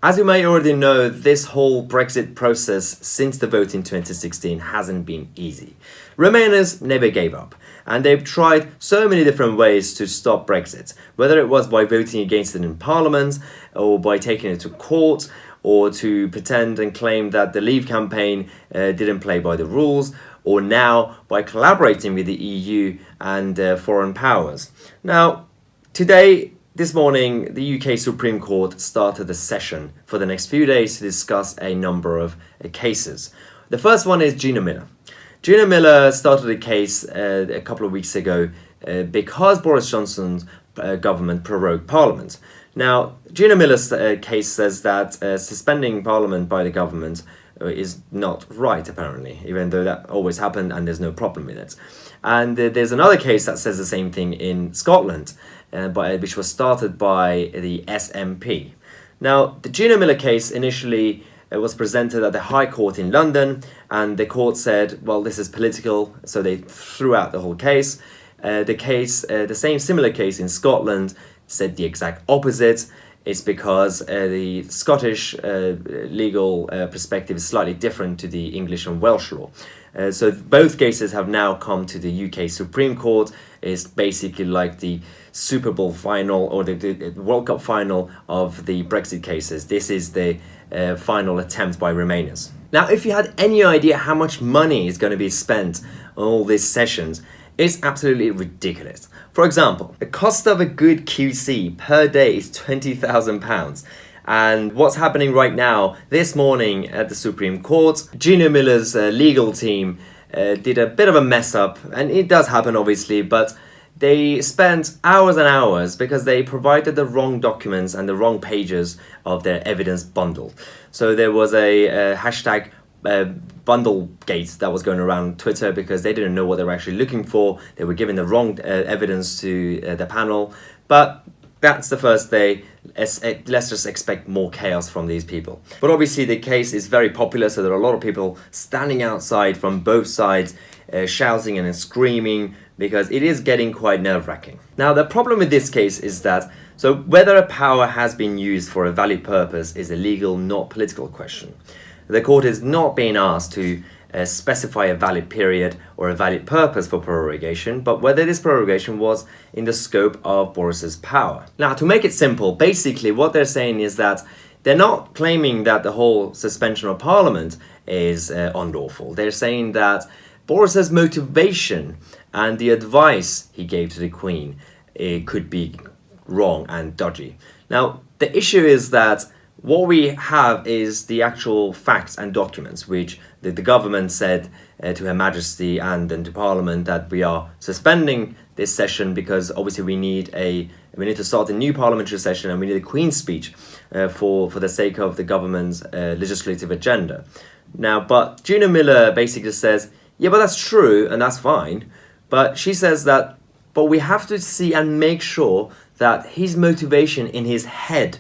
As you may already know, this whole Brexit process since the vote in 2016 hasn't been easy. Remainers never gave up, and they've tried so many different ways to stop Brexit, whether it was by voting against it in Parliament, or by taking it to court, or to pretend and claim that the Leave campaign didn't play by the rules, or now by collaborating with the EU and foreign powers. Now, this morning, the UK Supreme Court started a session for the next few days to discuss a number of cases. The first one is Gina Miller. Gina Miller started a case a couple of weeks ago because Boris Johnson's government prorogued Parliament. Now, Gina Miller's case says that suspending Parliament by the government is not right, apparently, even though that always happened and there's no problem in it. And there's another case that says the same thing in Scotland, which was started by the SNP. Now, the Gina Miller case initially was presented at the High Court in London, and the court said, well, this is political, so they threw out the whole case. The similar case in Scotland said the exact opposite. It's because the Scottish legal perspective is slightly different to the English and Welsh law. So both cases have now come to the UK Supreme Court. It's basically like the Super Bowl final or the World Cup final of the Brexit cases. This is the final attempt by Remainers. Now, if you had any idea how much money is going to be spent on all these sessions, it's absolutely ridiculous. For example, the cost of a good QC per day is £20,000. And what's happening right now, this morning at the Supreme Court, Gina Miller's legal team did a bit of a mess up, and it does happen obviously, but they spent hours and hours because they provided the wrong documents and the wrong pages of their evidence bundle. So there was a hashtag Bundlegate that was going around Twitter because they didn't know what they were actually looking for. They were giving the wrong evidence to the panel. But that's the first day. Let's just expect more chaos from these people. But obviously the case is very popular, so there are a lot of people standing outside from both sides, shouting and screaming, because it is getting quite nerve-wracking. Now, the problem with this case is that, so whether a power has been used for a valid purpose is a legal, not political question. The court is not being asked to specify a valid period or a valid purpose for prorogation, but whether this prorogation was in the scope of Boris's power. Now, to make it simple, basically what they're saying is that they're not claiming that the whole suspension of Parliament is unlawful. They're saying that Boris's motivation and the advice he gave to the Queen could be wrong and dodgy. Now, the issue is that what we have is the actual facts and documents, which the government said to Her Majesty and then to Parliament that we are suspending this session because obviously we need to start a new parliamentary session and we need a Queen's speech for the sake of the government's legislative agenda. Now, but Gina Miller basically says, yeah, but that's true and that's fine. But she says that, but we have to see and make sure that his motivation in his head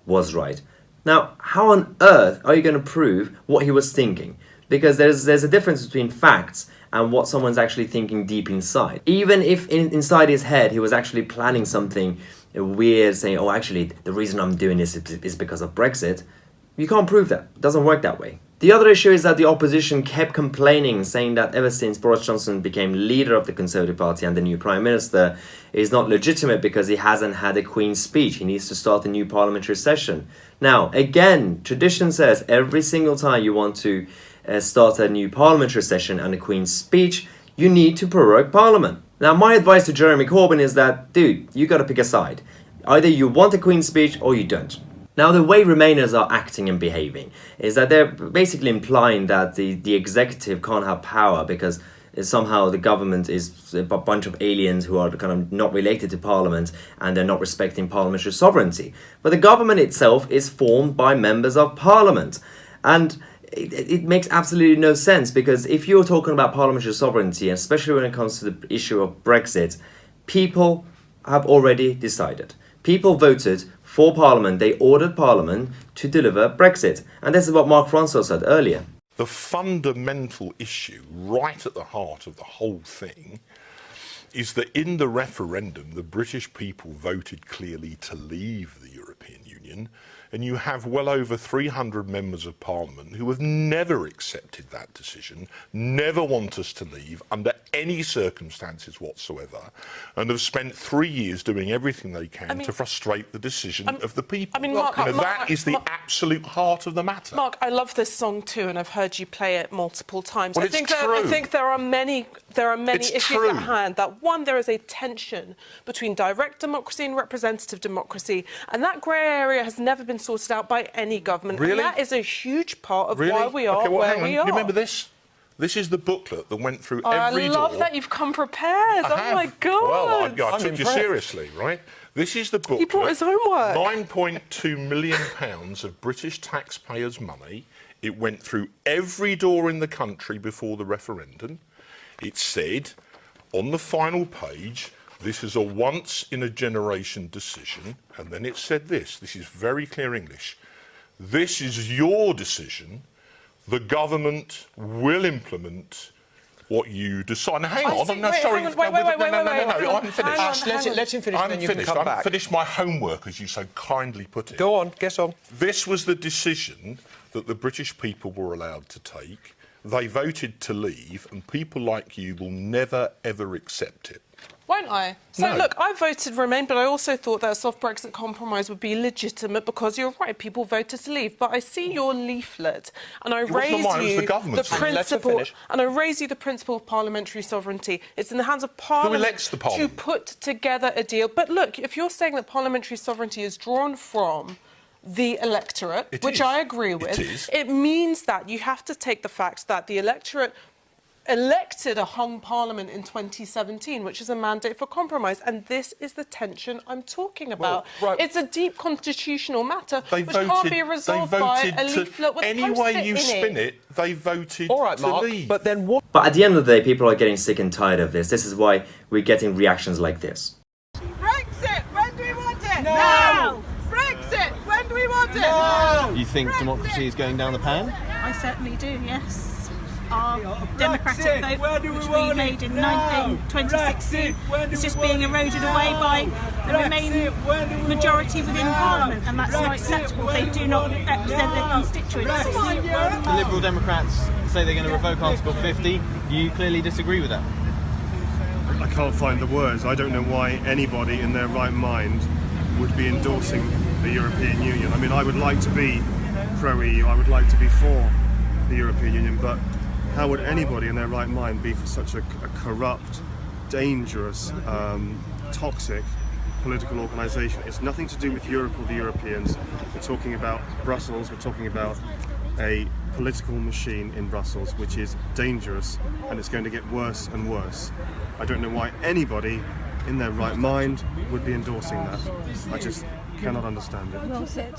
was right. Now, how on earth are you going to prove what he was thinking? Because there's a difference between facts and what someone's actually thinking deep inside. Even if inside his head he was actually planning something weird, saying, oh, actually, the reason I'm doing this is because of Brexit, you can't prove that. It doesn't work that way. The other issue is that the opposition kept complaining, saying that ever since Boris Johnson became leader of the Conservative Party and the new Prime Minister, is not legitimate because he hasn't had a Queen's speech. He needs to start a new parliamentary session. Now, again, tradition says every single time you want to start a new parliamentary session and a Queen's speech, you need to prorogue Parliament. Now, my advice to Jeremy Corbyn is that, dude, you got to pick a side. Either you want a Queen's speech or you don't. Now, the way Remainers are acting and behaving is that they're basically implying that the executive can't have power because somehow the government is a bunch of aliens who are kind of not related to Parliament and they're not respecting parliamentary sovereignty. But the government itself is formed by members of Parliament. And it makes absolutely no sense, because if you're talking about parliamentary sovereignty, especially when it comes to the issue of Brexit, people have already decided. People voted for Parliament. They ordered Parliament to deliver Brexit. And this is what Mark Francois said earlier. The fundamental issue right at the heart of the whole thing is that in the referendum, the British people voted clearly to leave the European Union and you have well over 300 members of parliament who have never accepted that decision, never want us to leave under any circumstances whatsoever, and have spent 3 years doing everything they can to frustrate the decision of the people. Mark, that is the absolute heart of the matter. Mark, I love this song too, and I've heard you play it multiple times. Well, I think there are many issues at hand. That one, there is a tension between direct democracy and representative democracy, and that grey area has never been sorted out by any government. Really? And that is a huge part of Really? why we are okay, well, where hang on. we are. You remember this? This is the booklet that went through every door. I love that you've come prepared. Oh my God! Well, I took you seriously, right? This is the booklet. He brought his homework. £9.2 million of British taxpayers' money. It went through every door in the country before the referendum. It said on the final page, this is a once-in-a-generation decision. And then it said this is very clear English. This is your decision. The government will implement what you decide. Now, hang on. Wait, no, sorry. wait, No, I haven't finished. Ash, let him finish, then you can come back. I haven't finished my homework, as you so kindly put it. Go on, get on. This was the decision that the British people were allowed to take. They voted to leave, and people like you will never, ever accept it. Won't I? So, No. look, I voted Remain, but I also thought that a soft Brexit compromise would be legitimate because you're right, people voted to leave. But I see your leaflet, and I raise you the principle of parliamentary sovereignty. It's in the hands of Parliament, elects the Parliament? to put together a deal. But look, if you're saying that parliamentary sovereignty is drawn from the electorate, which I agree with, it means that you have to take the fact that the electorate elected a hung parliament in 2017, which is a mandate for compromise, and this is the tension I'm talking about. Well, right. It's a deep constitutional matter which can't be resolved by a leaflet with any post-it way you in spin it. they voted All right, to Mark, leave. but then what? But at the end of the day, people are getting sick and tired of this. This is why we're getting reactions like this. Brexit, when do we want it? No! Now! Brexit, when do we want it? No! You think democracy is going down the pan? I certainly do, yes. Our democratic Brexit, vote, which we made in 2016, is just being eroded away by the Remain majority within Parliament, and that's not acceptable. They do not represent their constituencies. The Liberal Democrats say they're going to revoke Article 50. You clearly disagree with that. I can't find the words. I don't know why anybody in their right mind would be endorsing the European Union. I mean, I would like to be pro-EU, I would like to be for the European Union, but how would anybody in their right mind be for such a corrupt, dangerous, toxic political organisation? It's nothing to do with Europe or the Europeans. We're talking about Brussels, we're talking about a political machine in Brussels which is dangerous, and it's going to get worse and worse. I don't know why anybody in their right mind would be endorsing that. I just cannot understand it. Well said.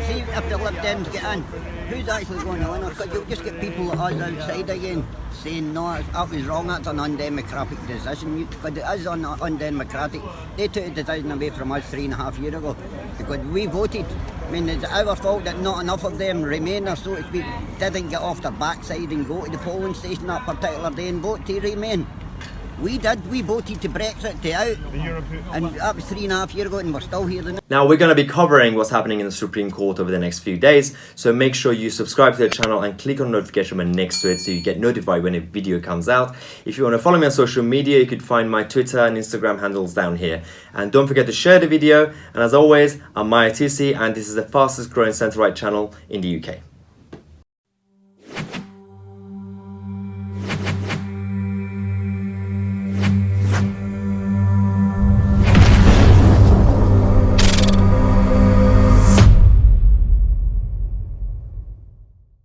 See if the Lib Dems get in, who's actually going to win? Because you'll just get people like us outside again saying, no, that was wrong, that's an undemocratic decision. Because it is undemocratic. They took a decision away from us 3.5 years ago because we voted. I mean, it's our fault that not enough of them Remain, or so to speak, didn't get off their backside and go to the polling station that particular day and vote to Remain. We did. We voted to Brexit to out, and that was 3.5 years ago, and we're still here. Now, we're going to be covering what's happening in the Supreme Court over the next few days, so make sure you subscribe to the channel and click on the notification button next to it so you get notified when a video comes out. If you want to follow me on social media, you could find my Twitter and Instagram handles down here. And don't forget to share the video, and as always, I'm Tousi, and this is the fastest growing centre-right channel in the UK.